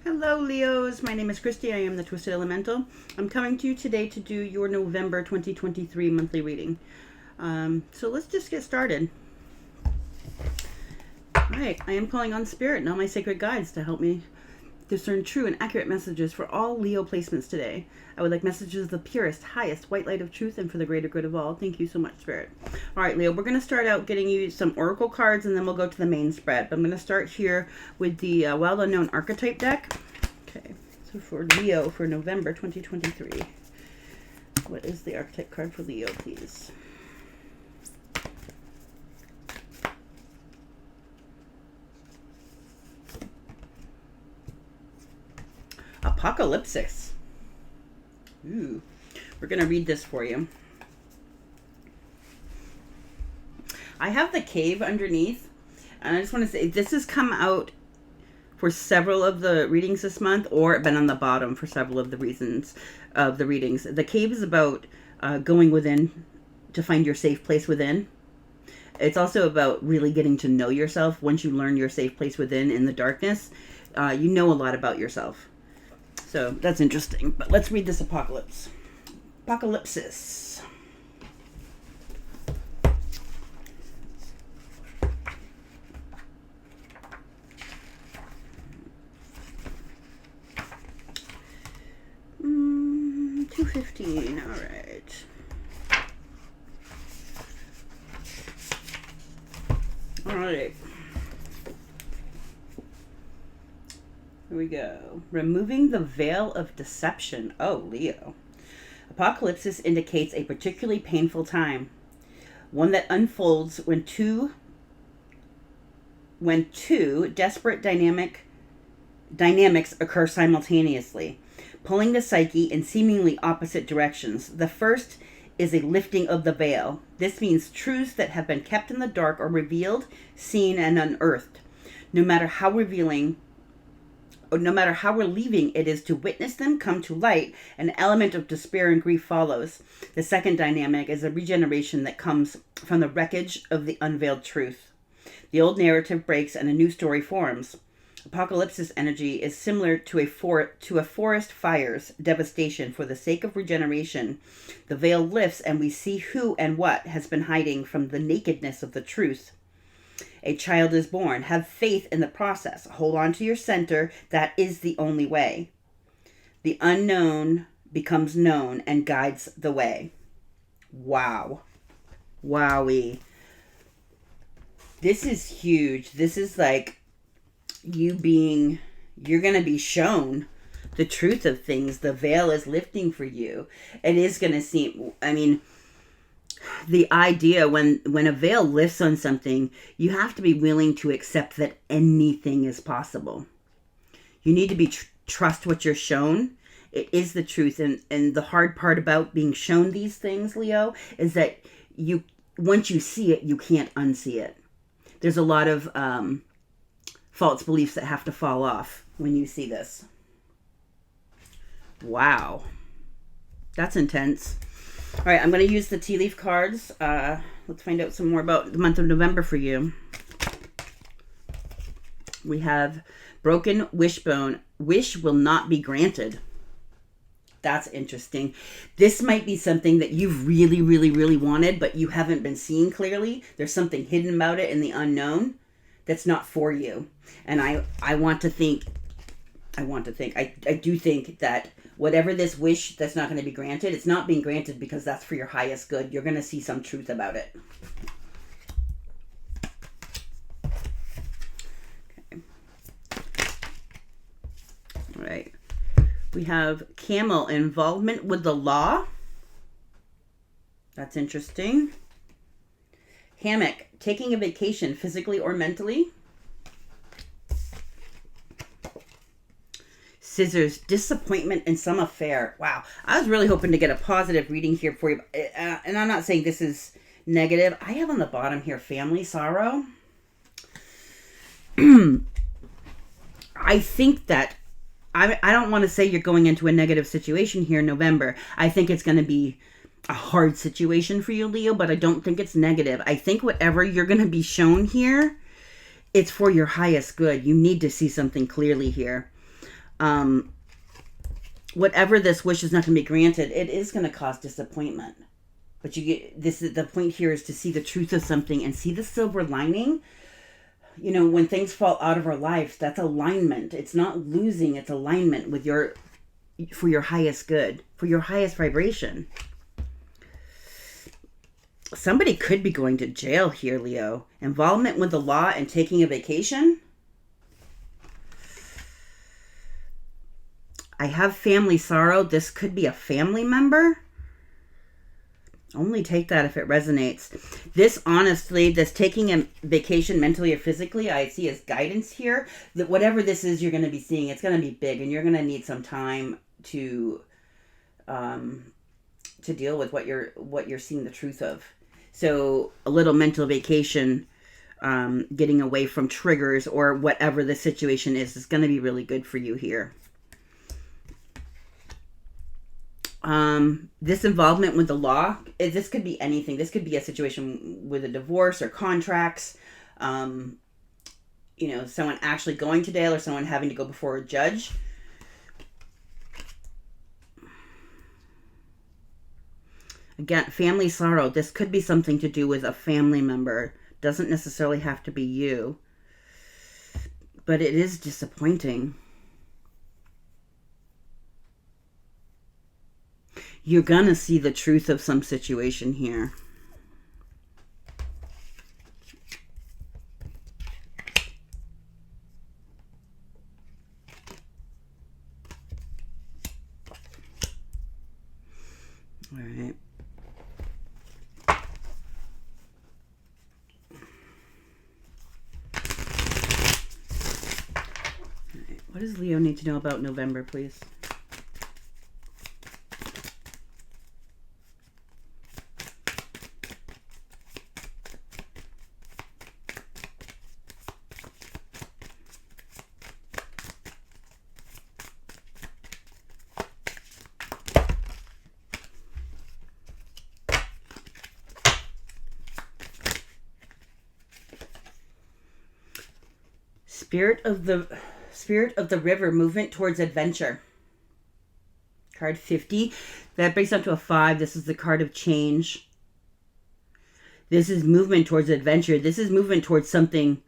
Hello Leos, my name is Kristi. I am the Twisted Elemental. I'm coming to you today to do your November 2023 monthly reading. So let's just get started. Alright, I am calling on Spirit and all my sacred guides to help me discern true and accurate messages for all Leo placements today. I would like messages of the purest, highest white light of truth and for the greater good of all. Thank you so much, Spirit. Alright, Leo, we're going to start out getting you some oracle cards and then we'll go to the main spread. But I'm going to start here with the well-known archetype deck. Okay, so for Leo for November 2023, what is the archetype card for Leo, please? Apocalypsis. Ooh, we're going to read this for you. I have the cave underneath, and I just want to say this has come out for several of the readings this month, or been on the bottom for several of the reasons of the readings. The cave is about going within to find your safe place within. It's also about really getting to know yourself. Once you learn your safe place within in the darkness, you know a lot about yourself. So that's interesting. But let's read this apocalypse. Apocalypsis. $2.15. All right. All right. Here we go. Removing the veil of deception. Oh, Leo. Apocalypsis indicates a particularly painful time, one that unfolds when two desperate dynamics occur simultaneously, pulling the psyche in seemingly opposite directions. The first is a lifting of the veil. This means truths that have been kept in the dark are revealed, seen, and unearthed. No matter how relieving it is to witness them come to light, an element of despair and grief follows. The second dynamic is a regeneration that comes from the wreckage of the unveiled truth. The old narrative breaks and a new story forms. Apocalypsis energy is similar to a forest fire's devastation. For the sake of regeneration, the veil lifts and we see who and what has been hiding from the nakedness of the truth. A child is born. Have faith in the process. Hold on to your center. That is the only way. The unknown becomes known and guides the way. Wow. Wowie. This is huge. This is like you're going to be shown the truth of things. The veil is lifting for you. It is going to seem, the idea when a veil lifts on something, you have to be willing to accept that anything is possible. You need to be trust what you're shown. It is the truth. And the hard part about being shown these things, Leo, is that once you see it, you can't unsee it. There's a lot of false beliefs that have to fall off when you see this. Wow. That's intense. All right, I'm going to use the tea leaf cards. Let's find out some more about the month of November for you. We have broken wishbone. Wish will not be granted. That's interesting. This might be something that you've really, really, really wanted, but you haven't been seeing clearly. There's something hidden about it in the unknown that's not for you. And I do think that whatever this wish that's not going to be granted, it's not being granted because that's for your highest good. You're going to see some truth about it. Okay. All right. We have camel, involvement with the law. That's interesting. Hammock, taking a vacation physically or mentally. Scissors, disappointment in some affair. Wow. I was really hoping to get a positive reading here for you. And I'm not saying this is negative. I have on the bottom here, family sorrow. I think that, I don't want to say you're going into a negative situation here in November. I think it's going to be a hard situation for you, Leo, but I don't think it's negative. I think whatever you're going to be shown here, it's for your highest good. You need to see something clearly here. Whatever this wish is not going to be granted, it is going to cause disappointment. But you get this is the point here is to see the truth of something and see the silver lining. You know, when things fall out of our lives, that's alignment. It's not losing, it's alignment with for your highest good, for your highest vibration. Somebody could be going to jail here, Leo. Involvement with the law and taking a vacation. I have family sorrow. This could be a family member. Only take that if it resonates. This, honestly, this taking a vacation mentally or physically, I see as guidance here. That whatever this is you're going to be seeing, it's going to be big, and you're going to need some time to deal with what you're seeing the truth of. So a little mental vacation, getting away from triggers or whatever the situation is going to be really good for you here. This involvement with the law, this could be anything. This could be a situation with a divorce or contracts, someone actually going to jail or someone having to go before a judge. Again, family sorrow. This could be something to do with a family member. Doesn't necessarily have to be you, but it is disappointing. You're going to see the truth of some situation here. All right. What does Leo need to know about November, please? Spirit of the river, movement towards adventure. Card 50. That brings up to a 5. This is the card of change. This is movement towards adventure. This is movement towards something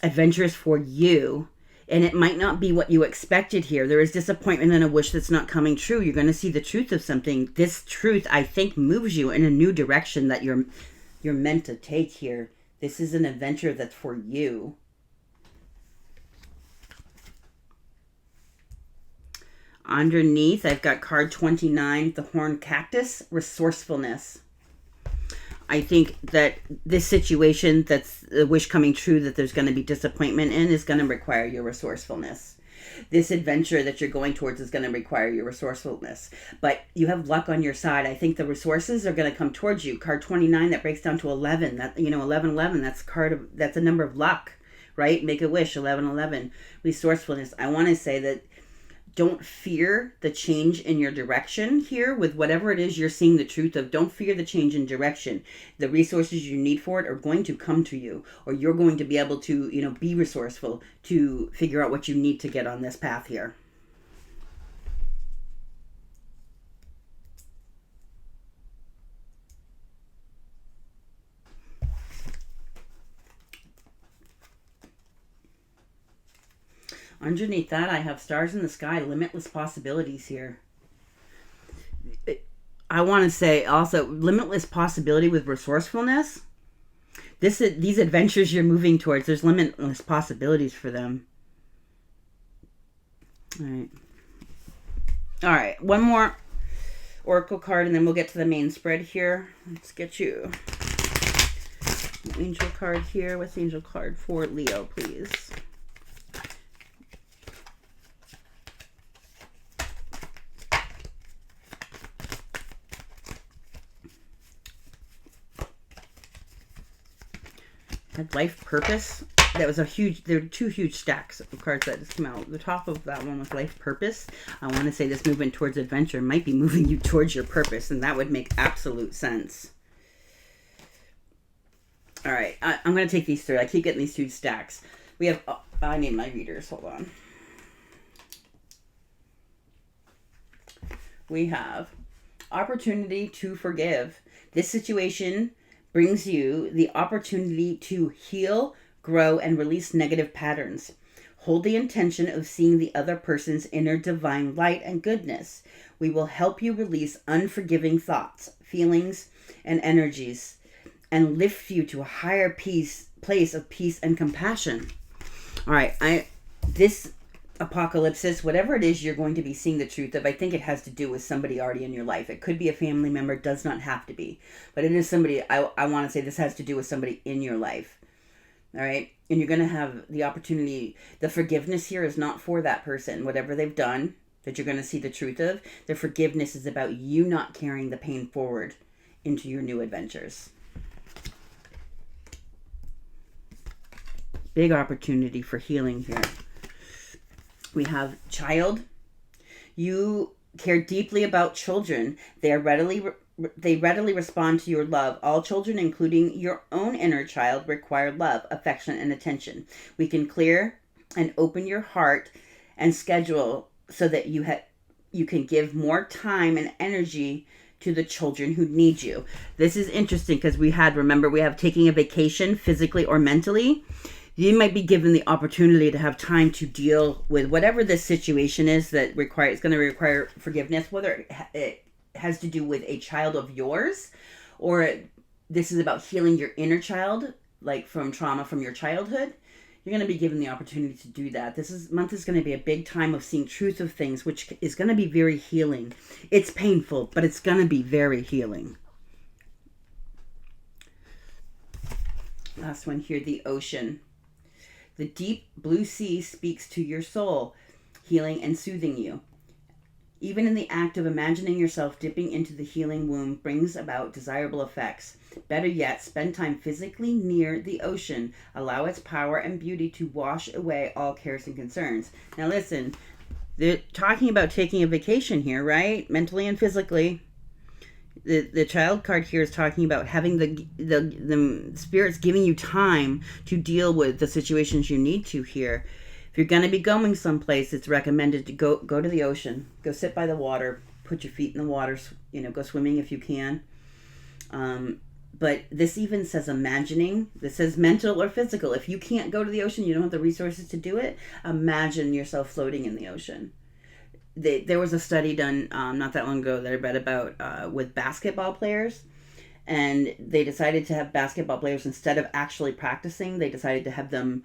adventurous for you. And it might not be what you expected here. There is disappointment and a wish that's not coming true. You're going to see the truth of something. This truth, I think, moves you in a new direction that you're meant to take here. This is an adventure that's for you. Underneath, I've got card 29, the horned cactus, resourcefulness. I think that this situation that's the wish coming true that there's going to be disappointment in is going to require your resourcefulness. This adventure that you're going towards is going to require your resourcefulness. But you have luck on your side. I think the resources are going to come towards you. Card 29, that breaks down to 11. 11, that's a number of luck, right? Make a wish, 11. Resourcefulness. I want to say that don't fear the change in your direction here with whatever it is you're seeing the truth of. Don't fear the change in direction. The resources you need for it are going to come to you, or you're going to be able to, be resourceful to figure out what you need to get on this path here. Underneath that, I have stars in the sky, limitless possibilities here. I want to say also, limitless possibility with resourcefulness. These adventures you're moving towards, there's limitless possibilities for them. All right. One more oracle card, and then we'll get to the main spread here. Let's get you an angel card here. What's the angel card for Leo, please? Had life purpose. That was there were two huge stacks of cards that just came out. The top of that one was life purpose. I want to say this movement towards adventure might be moving you towards your purpose, and that would make absolute sense. All right, I'm going to take these three. I keep getting these two stacks. We have, I need my readers. Hold on. we have opportunity to forgive. This situation brings you the opportunity to heal, grow, and release negative patterns. Hold the intention of seeing the other person's inner divine light and goodness. We will help you release unforgiving thoughts, feelings, and energies, and lift you to a higher place of peace and compassion. All right, this apocalypse, whatever it is you're going to be seeing the truth of, I think it has to do with somebody already in your life. It could be a family member, does not have to be, but it is somebody. I want to say this has to do with somebody in your life. All right, and you're going to have the opportunity. The forgiveness here is not for that person, whatever they've done, that you're going to see the truth of. The forgiveness is about you not carrying the pain forward into your new adventures. Big opportunity for healing here. We have child. You care deeply about children. They readily respond to your love. All children, including your own inner child, require love, affection, and attention. We can clear and open your heart and schedule so that you can give more time and energy to the children who need you. This is interesting because we have taking a vacation physically or mentally. You might be given the opportunity to have time to deal with whatever this situation is that it's going to require forgiveness, whether it has to do with a child of yours or this is about healing your inner child, like from trauma from your childhood. You're going to be given the opportunity to do that. Month is going to be a big time of seeing truth of things, which is going to be very healing. It's painful, but it's going to be very healing. Last one here, the ocean. The deep blue sea speaks to your soul, healing and soothing you. Even in the act of imagining yourself dipping into the healing womb brings about desirable effects. Better yet, spend time physically near the ocean. Allow its power and beauty to wash away all cares and concerns. Now listen, they're talking about taking a vacation here, right? Mentally and physically. The child card here is talking about having the spirits giving you time to deal with the situations you need to here. If you're going to be going someplace, it's recommended to go to the ocean. Go sit by the water. Put your feet in the water. Go swimming if you can. But this even says imagining. This says mental or physical. If you can't go to the ocean, you don't have the resources to do it, imagine yourself floating in the ocean. There was a study done not that long ago that I read about with basketball players, and they decided to have basketball players, instead of actually practicing, they decided to have them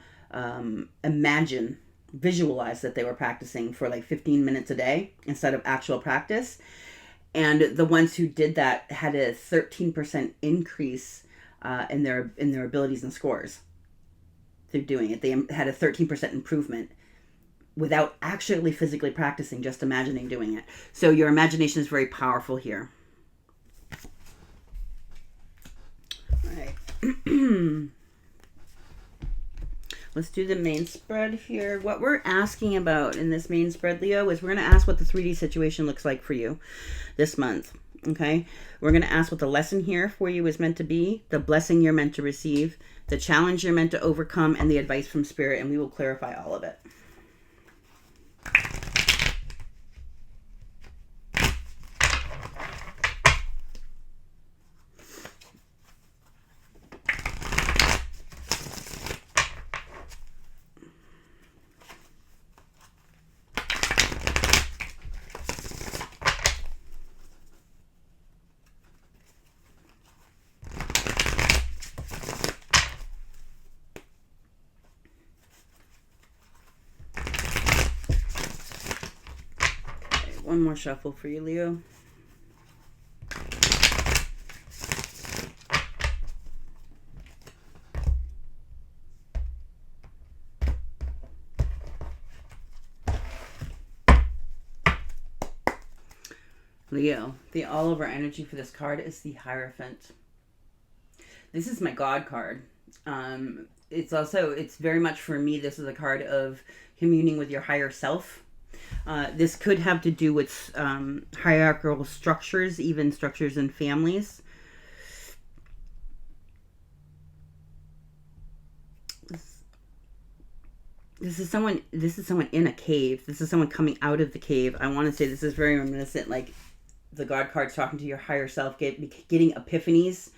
visualize that they were practicing for like 15 minutes a day instead of actual practice. And the ones who did that had a 13% increase in their abilities and scores through doing it. They had a 13% improvement without actually physically practicing, just imagining doing it. So your imagination is very powerful here. All right. Let's do the main spread here. What we're asking about in this main spread, Leo, is we're going to ask what the 3D situation looks like for you this month. Okay? We're going to ask what the lesson here for you is meant to be, the blessing you're meant to receive, the challenge you're meant to overcome, and the advice from Spirit, and we will clarify all of it. One more shuffle for you, Leo. Leo, the all-over energy for this card is the Hierophant. This is my God card. It's very much for me, this is a card of communing with your higher self. This could have to do with hierarchical structures, even structures in families. This is someone in a cave. This is someone coming out of the cave. I want to say this is very reminiscent, like the God card's talking to your higher self, getting epiphanies,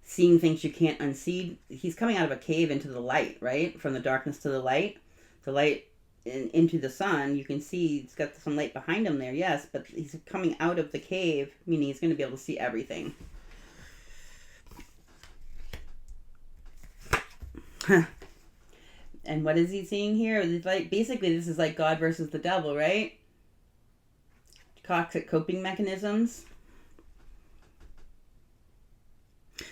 seeing things you can't unsee. He's coming out of a cave into the light, right? From the darkness to the light into the sun. You can see he's got some light behind him there, yes, but he's coming out of the cave, meaning he's going to be able to see everything. And what is he seeing here? It's like, basically, this is like God versus the devil, right? Toxic coping mechanisms.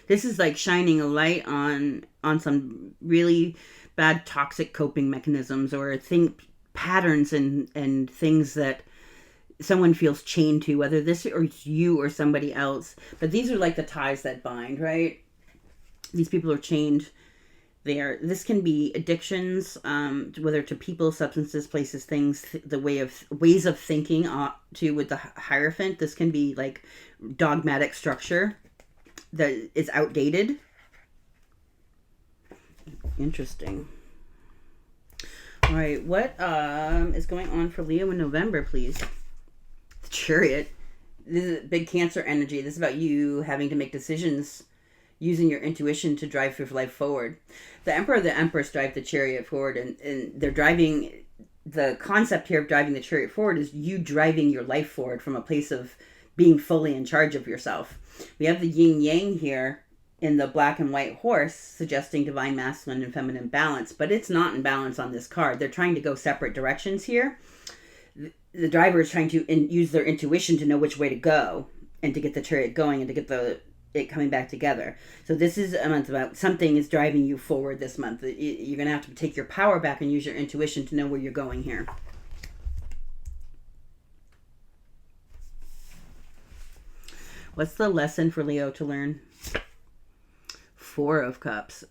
This is like shining a light on some really bad toxic coping mechanisms, or patterns and things that someone feels chained to, whether this or it's you or somebody else. But these are like the ties that bind, right? These people are chained there. This can be addictions, whether to people, substances, places, things, the ways of thinking, with the Hierophant. This can be like dogmatic structure that is outdated. Interesting. All right, what is going on for Leo in November, please? The Chariot. This is big Cancer energy. This is about you having to make decisions, using your intuition to drive your life forward. The Emperor and the Empress drive the Chariot forward, and they're driving. The concept here of driving the Chariot forward is you driving your life forward from a place of being fully in charge of yourself. We have the yin yang here in the black and white horse, suggesting divine masculine and feminine balance, but it's not in balance on this card. They're trying to go separate directions here. The driver is trying to use their intuition to know which way to go and to get the Chariot going and to get it coming back together. So this is a month about something is driving you forward this month. You're going to have to take your power back and use your intuition to know where you're going here. What's the lesson for Leo to learn? Four of Cups.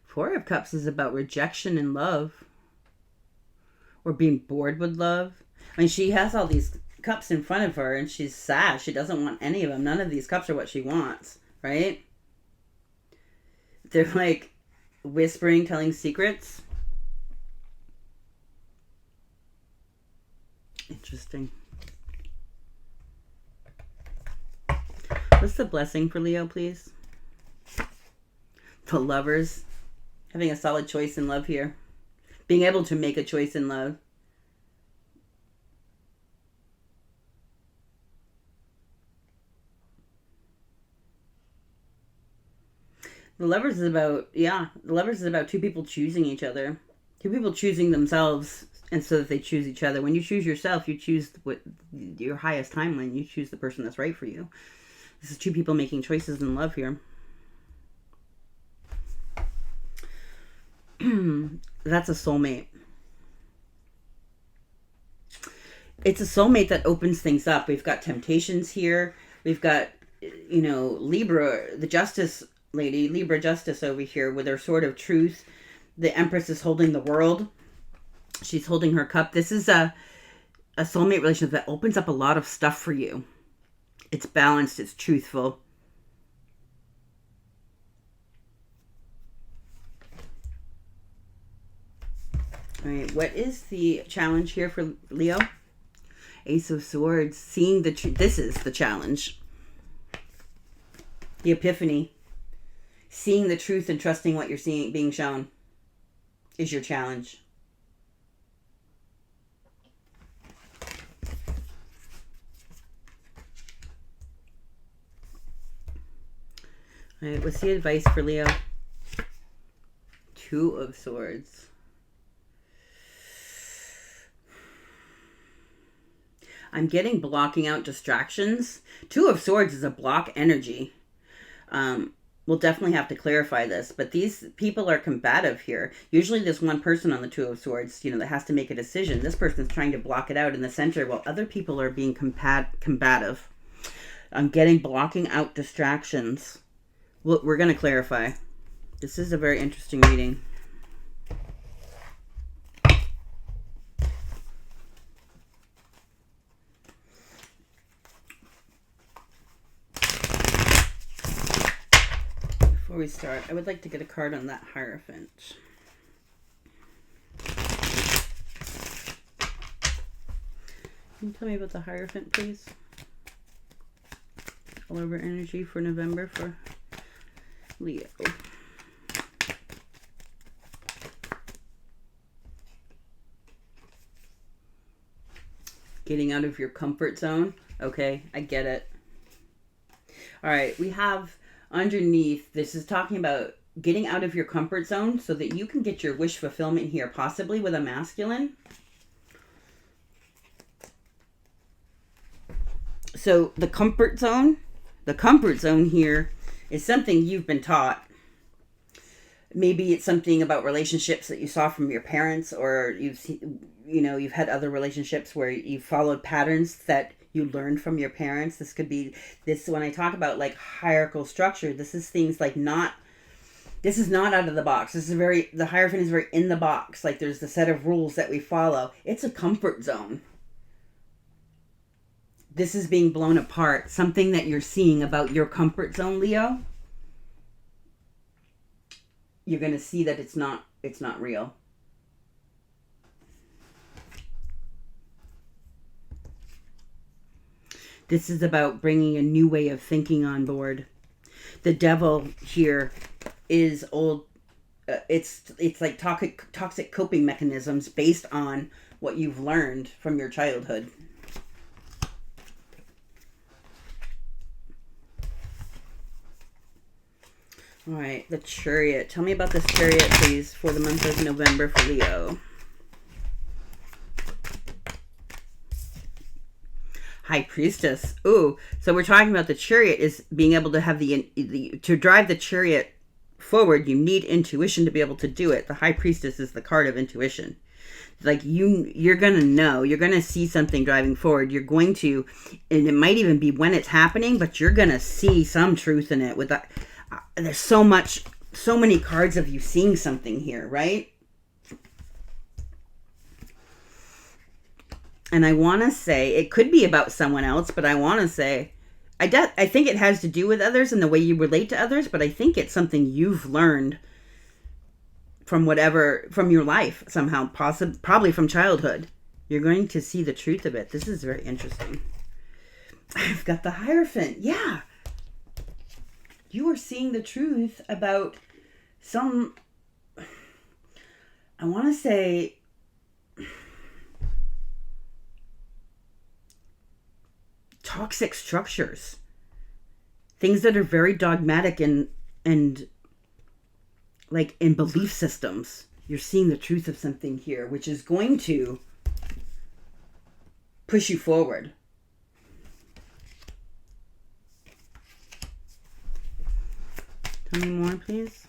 Four of Cups is about rejection in love, or being bored with love. I mean, she has all these cups in front of her and she's sad. She doesn't want any of them. None of these cups are what she wants, right? They're like whispering, telling secrets. Interesting. What's the blessing for Leo, please? The Lovers. Having a solid choice in love here. Being able to make a choice in love. The Lovers is about two people choosing each other. Two people choosing themselves, and so that they choose each other. When you choose yourself, you choose your highest timeline. You choose the person that's right for you. This is two people making choices in love here. That's a soulmate. It's a soulmate that opens things up. We've got temptations here. We've got, Libra, the Justice lady, Libra Justice over here with her sword of truth. The Empress is holding the world. She's holding her cup. This is a soulmate relationship that opens up a lot of stuff for you. It's balanced. It's truthful. All right. What is the challenge here for Leo? Ace of Swords. Seeing the truth. This is the challenge. The epiphany. Seeing the truth and trusting what you're seeing being shown is your challenge. All right, what's the advice for Leo? Two of Swords. I'm getting blocking out distractions. Two of Swords is a block energy. We'll definitely have to clarify this, but these people are combative here. Usually there's one person on the Two of Swords, that has to make a decision. This person's trying to block it out in the center while other people are being combative. I'm getting blocking out distractions. We're going to clarify. This is a very interesting reading. Before we start, I would like to get a card on that Hierophant. Can you tell me about the Hierophant, please? All over energy for November for Leo. Getting out of your comfort zone. Okay, I get it. All right, we have underneath, this is talking about getting out of your comfort zone so that you can get your wish fulfillment here, possibly with a masculine. So the comfort zone here is something you've been taught. Maybe it's something about relationships that you saw from your parents, or you've had other relationships where you followed patterns that you learned from your parents. This could be this, when I talk about like hierarchical structure, this is things like this is not out of the box. The Hierophant is very in the box. Like there's the set of rules that we follow. It's a comfort zone. This is being blown apart. Something that you're seeing about your comfort zone, Leo. You're going to see that it's not real. This is about bringing a new way of thinking on board. The Devil here is old. It's like toxic coping mechanisms based on what you've learned from your childhood. All right, the Chariot. Tell me about this Chariot, please, for the month of November for Leo. High Priestess. Ooh, so we're talking about the Chariot is being able to have to drive the Chariot forward. You need intuition to be able to do it. The High Priestess is the card of intuition. Like you're gonna know, you're gonna see something driving forward. You're going to, and it might even be when it's happening, but you're gonna see some truth in it. With that, there's so many cards of you seeing something here, right? And I want to say, it could be about someone else, but I want to say, I think it has to do with others and the way you relate to others, but I think it's something you've learned from your life somehow, probably from childhood. You're going to see the truth of it. This is very interesting. I've got the Hierophant. Yeah. You are seeing the truth about I want to say, toxic structures, things that are very dogmatic and like in belief systems. You're seeing the truth of something here, which is going to push you forward. Tell me more, please.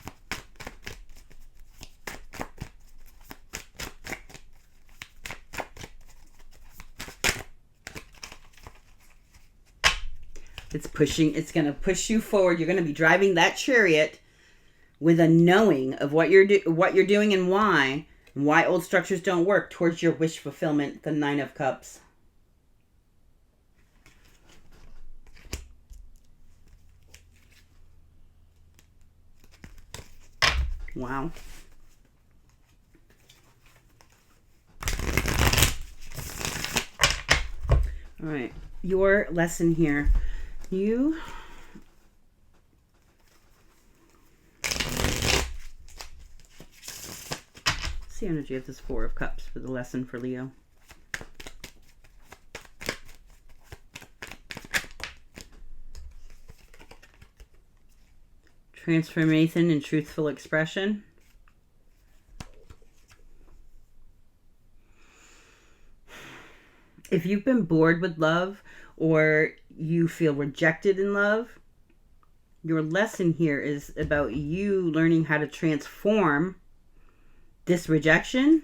It's going to push you forward. You're going to be driving that Chariot with a knowing of what you're doing and why old structures don't work towards your wish fulfillment, the Nine of Cups. Wow. All right. Your lesson here. What's the energy of this Four of Cups for the lesson for Leo? Transformation and truthful expression. If you've been bored with love or you feel rejected in love, your lesson here is about you learning how to transform this rejection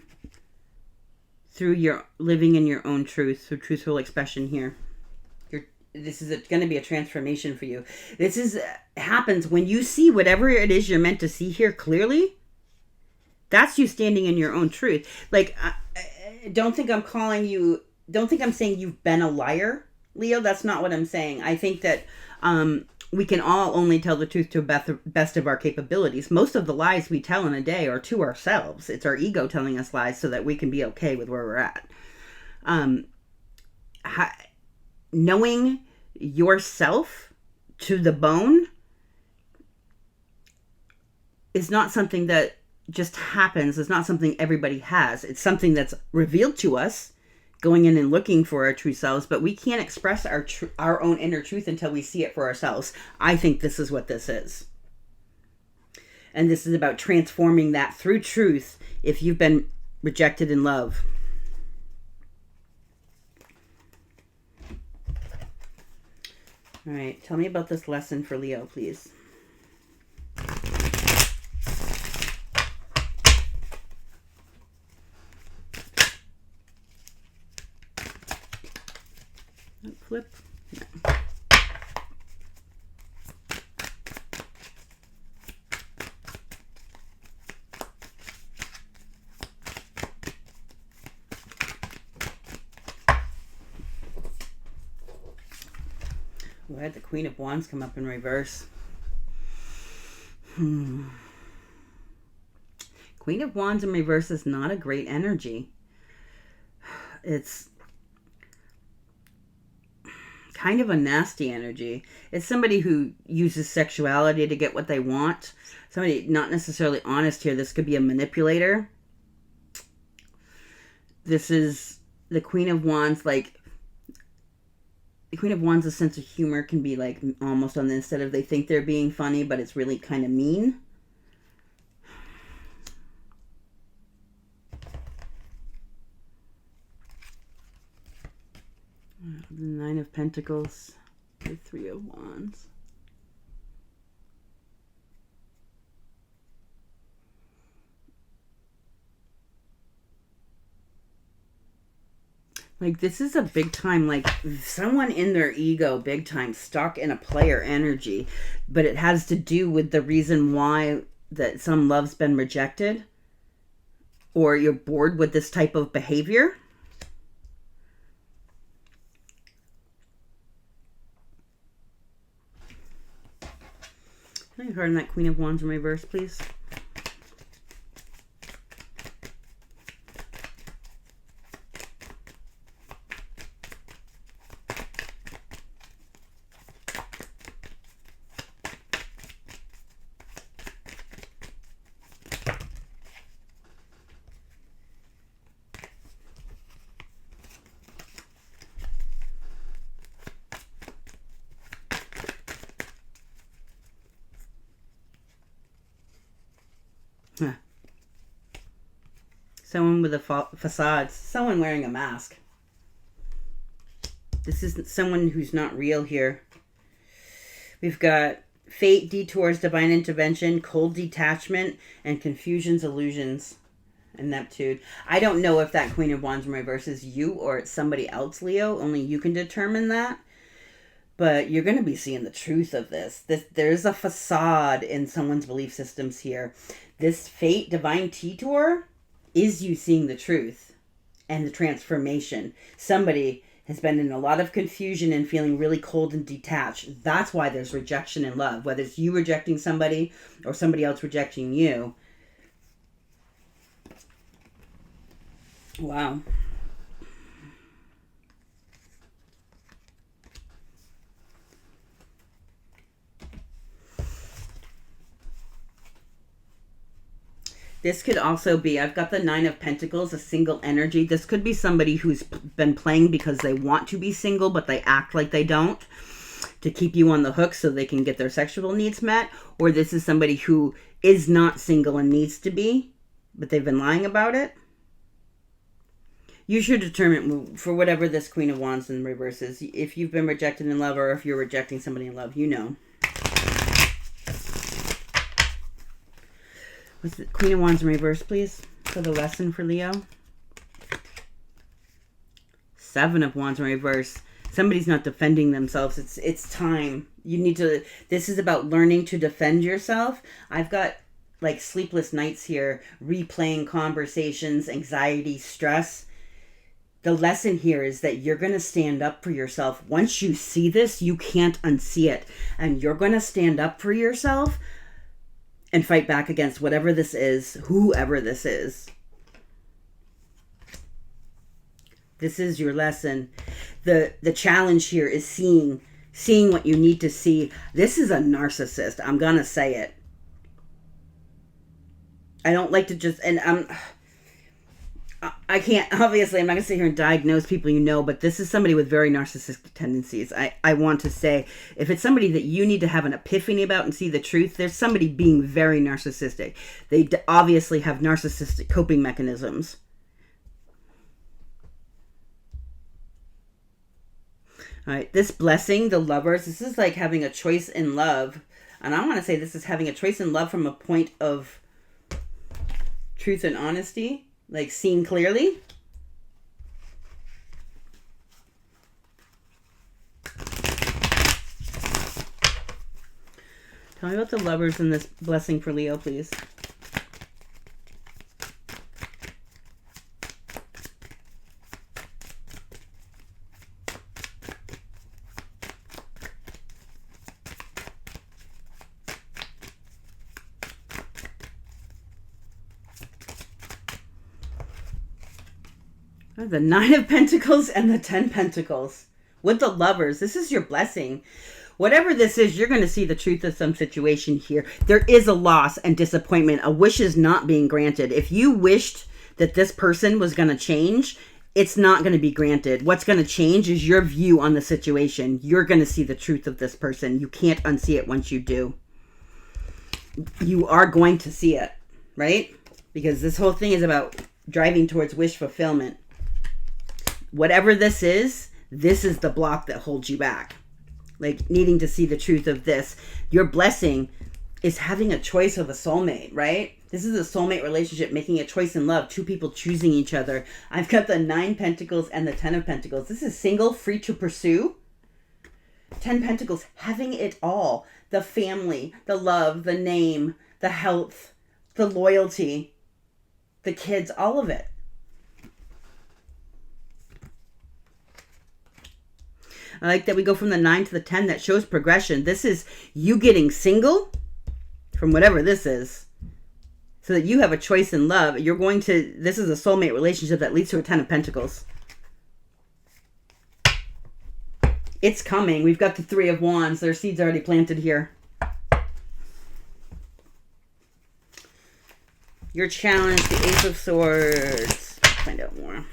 through your living in your own truth, through truthful expression here. This is going to be a transformation for you. Happens when you see whatever it is you're meant to see here clearly. That's you standing in your own truth. Like, don't think I'm saying you've been a liar, Leo. That's not what I'm saying. I think that we can all only tell the truth to the best of our capabilities. Most of the lies we tell in a day are to ourselves. It's our ego telling us lies so that we can be okay with where we're at. knowing yourself to the bone is not something that just happens. It's not something everybody has. It's something that's revealed to us going in and looking for our true selves, but we can't express our own inner truth until we see it for ourselves. I think this is what this is. And this is about transforming that through truth if you've been rejected in love. All right, tell me about this lesson for Leo, please. Flip. No. We had the Queen of Wands come up in reverse. Queen of Wands in reverse is not a great energy. It's kind of a nasty energy. It's somebody who uses sexuality to get what they want. Somebody not necessarily honest here. This could be a manipulator. This is the Queen of Wands. Like, the Queen of Wands' sense of humor can be like almost on the instead of they think they're being funny, but it's really kind of mean. The Nine of Pentacles, the Three of Wands. Like, this is a big time, like, someone in their ego, big time, stuck in a player energy. But it has to do with the reason why that some love's been rejected. Or you're bored with this type of behavior. Can I heard that Queen of Wands in reverse, please? Someone with a facade. Someone wearing a mask. This is someone who's not real here. We've got fate, detours, divine intervention, cold detachment, and confusions, illusions, and Neptune. I don't know if that Queen of Wands in reverse is you or it's somebody else, Leo. Only you can determine that. But you're going to be seeing the truth of this. There's a facade in someone's belief systems here. This fate, divine detour, is you seeing the truth and the transformation. Somebody has been in a lot of confusion and feeling really cold and detached. That's why there's rejection in love. Whether it's you rejecting somebody or somebody else rejecting you. Wow. This could also be, I've got the Nine of Pentacles, a single energy. This could be somebody who's been playing because they want to be single, but they act like they don't, to keep you on the hook so they can get their sexual needs met. Or this is somebody who is not single and needs to be, but they've been lying about it. You should determine, for whatever this Queen of Wands in reverse is, if you've been rejected in love or if you're rejecting somebody in love, you know. What's the Queen of Wands in reverse, please, for the lesson for Leo? Seven of Wands in reverse. Somebody's not defending themselves. It's time. You need to, this is about learning to defend yourself. I've got like sleepless nights here, replaying conversations, anxiety, stress. The lesson here is that you're going to stand up for yourself. Once you see this, you can't unsee it. And you're going to stand up for yourself and fight back against whatever this is, whoever this is. This is your lesson. the challenge here is seeing what you need to see. This is a narcissist. I'm going to say it. I don't like to just, and I can't, obviously, I'm not going to sit here and diagnose people but this is somebody with very narcissistic tendencies. I want to say, if it's somebody that you need to have an epiphany about and see the truth, there's somebody being very narcissistic. They obviously have narcissistic coping mechanisms. All right, this blessing, the Lovers, this is like having a choice in love. And I want to say this is having a choice in love from a point of truth and honesty, like seeing clearly. Tell me about the Lovers in this blessing for Leo, please. The Nine of Pentacles and the 10 Pentacles. With the Lovers, this is your blessing. Whatever this is, you're going to see the truth of some situation here. There is a loss and disappointment. A wish is not being granted. If you wished that this person was going to change, it's not going to be granted. What's going to change is your view on the situation. You're going to see the truth of this person. You can't unsee it once you do. You are going to see it, right? Because this whole thing is about driving towards wish fulfillment. Whatever this is the block that holds you back. Like needing to see the truth of this. Your blessing is having a choice of a soulmate, right? This is a soulmate relationship, making a choice in love, two people choosing each other. I've got the 9 Pentacles and the 10 of Pentacles. This is single, free to pursue. 10 Pentacles, having it all. The family, the love, the name, the health, the loyalty, the kids, all of it. I like that we go from the 9 to the 10. That shows progression. This is you getting single from whatever this is, so that you have a choice in love. This is a soulmate relationship that leads to a 10 of Pentacles. It's coming. We've got the 3 of Wands. Their seeds already planted here. Your challenge, the Ace of Swords. Let's find out more.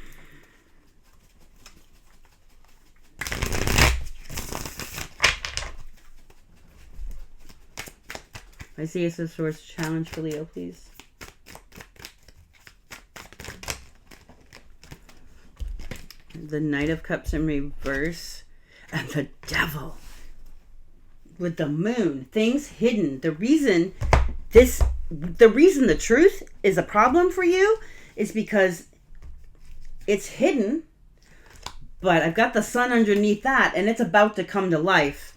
I see Ace of Swords challenge for Leo, please. The Knight of Cups in reverse. And the Devil. With the Moon. Things hidden. The reason the truth is a problem for you is because it's hidden. But I've got the Sun underneath that, and it's about to come to life.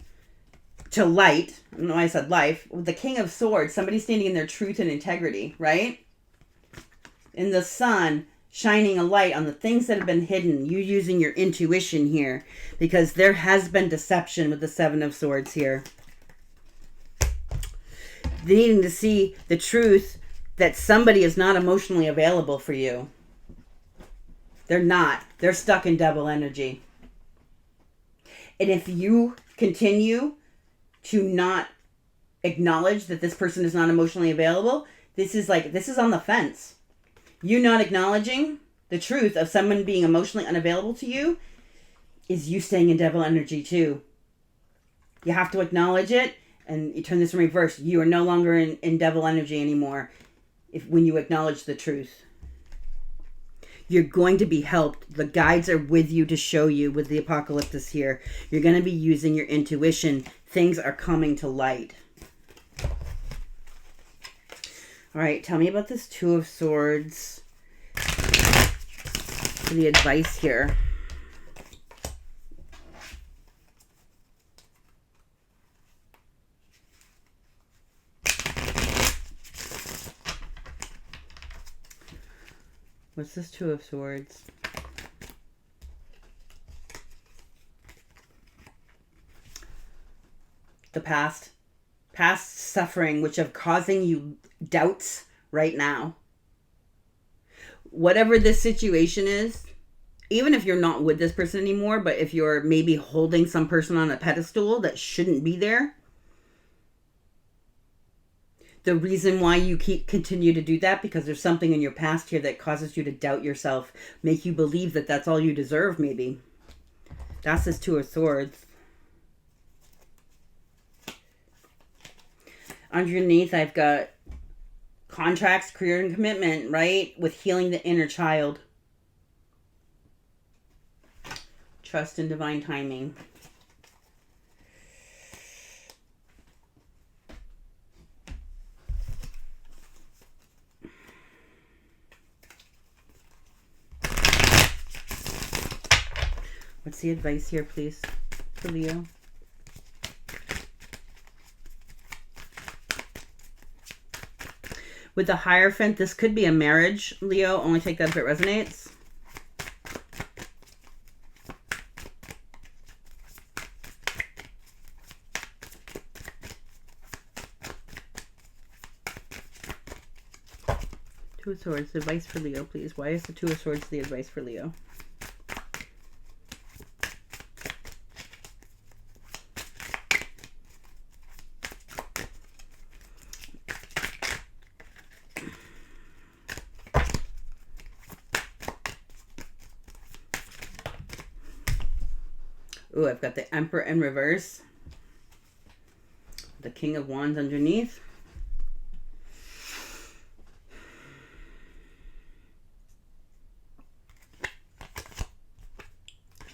To light. I don't know why I said life. With the King of Swords, somebody standing in their truth and integrity, right? In the Sun, shining a light on the things that have been hidden. You using your intuition here. Because there has been deception with the 7 of Swords here. Needing to see the truth that somebody is not emotionally available for you. They're not. They're stuck in devil energy. And if you continue to not acknowledge that this person is not emotionally available, this is on the fence. You not acknowledging the truth of someone being emotionally unavailable to you is you staying in devil energy too. You have to acknowledge it, and you turn this in reverse. You are no longer in devil energy anymore when you acknowledge the truth. You're going to be helped. The guides are with you to show you with the apocalypse here. You're going to be using your intuition. Things are coming to light. All right, tell me about this 2 of Swords. The advice here. What's this 2 of Swords? The past. Past suffering, which are causing you doubts right now. Whatever this situation is, even if you're not with this person anymore, but if you're maybe holding some person on a pedestal that shouldn't be there, the reason why you continue to do that, because there's something in your past here that causes you to doubt yourself, make you believe that that's all you deserve, maybe. That's this Two of Swords. Underneath, I've got contracts, career, and commitment, right? With healing the inner child. Trust in divine timing. What's the advice here, please, for Leo? With the Hierophant, this could be a marriage, Leo. Only take that if it resonates. Two of Swords, the advice for Leo, please. Why is the Two of Swords the advice for Leo? Ooh, I've got the Emperor in reverse. The King of Wands underneath.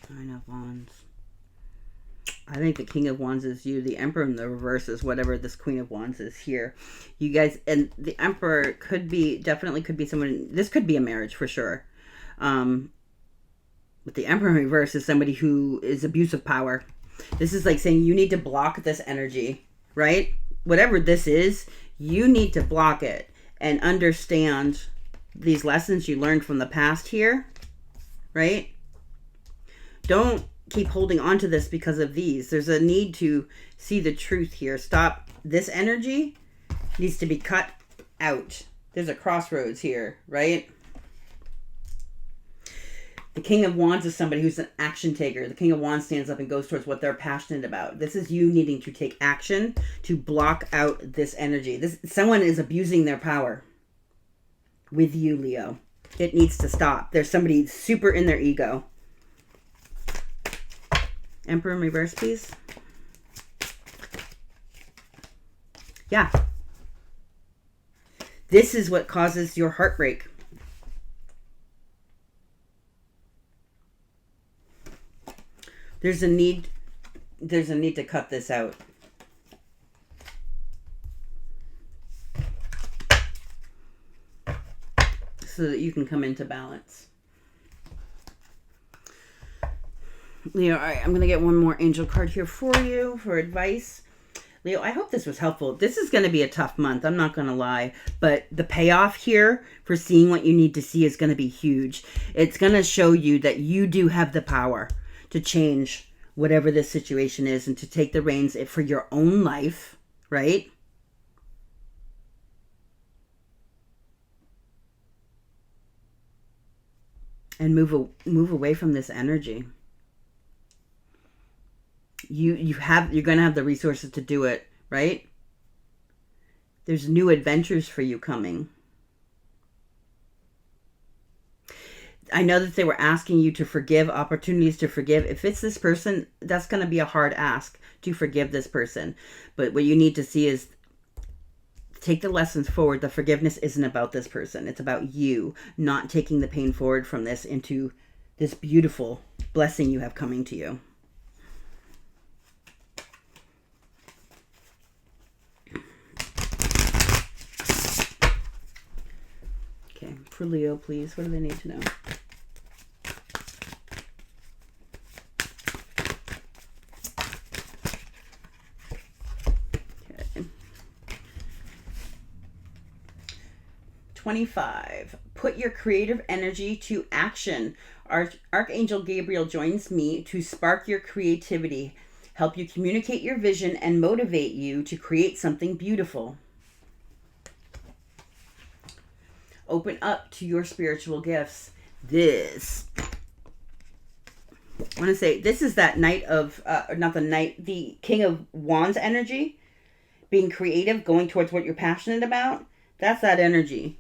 Nine of Wands. I think the King of Wands is you. The Emperor in the reverse is whatever this Queen of Wands is here. You guys, and the Emperor could be, definitely could be someone, this could be a marriage for sure. But the Emperor in reverse is somebody who is abuse of power. This is like saying you need to block this energy, right? Whatever this is, you need to block it and understand these lessons you learned from the past here, right? Don't keep holding on to this because of these. There's a need to see the truth here. Stop. This energy needs to be cut out. There's a crossroads here, right? The King of Wands is somebody who's an action taker. The King of Wands stands up and goes towards what they're passionate about. This is you needing to take action to block out this energy. Someone is abusing their power with you, Leo. It needs to stop. There's somebody super in their ego. Emperor in reverse, please. Yeah. This is what causes your heartbreak. There's a need to cut this out. So that you can come into balance. Leo, all right, I'm going to get one more angel card here for you for advice. Leo, I hope this was helpful. This is going to be a tough month. I'm not going to lie. But the payoff here for seeing what you need to see is going to be huge. It's going to show you that you do have the power to change whatever this situation is and to take the reins for your own life, right? And move away from this energy. You're going to have the resources to do it, right? There's new adventures for you coming. I know that they were asking you to forgive, opportunities to forgive. If it's this person, that's going to be a hard ask to forgive this person. But what you need to see is take the lessons forward. The forgiveness isn't about this person. It's about you not taking the pain forward from this into this beautiful blessing you have coming to you. Okay, for Leo, please. What do they need to know? Okay. 25. Put your creative energy to action. Archangel Gabriel joins me to spark your creativity, help you communicate your vision, and motivate you to create something beautiful. Open up to your spiritual gifts. This want to say this is that knight of, not the knight, the King of Wands energy. Being creative, going towards what you're passionate about. That's that energy.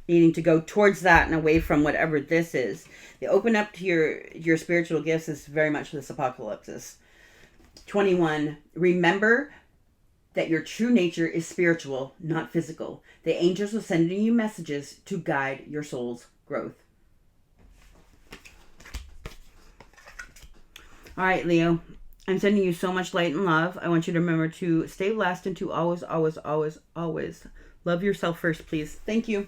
Needing to go towards that and away from whatever this is. The open up to your spiritual gifts is very much this apocalypse. 21. Remember that your true nature is spiritual, not physical. The angels are sending you messages to guide your soul's growth. All right, Leo. I'm sending you so much light and love. I want you to remember to stay blessed and to always, always, always, always love yourself first, please. Thank you.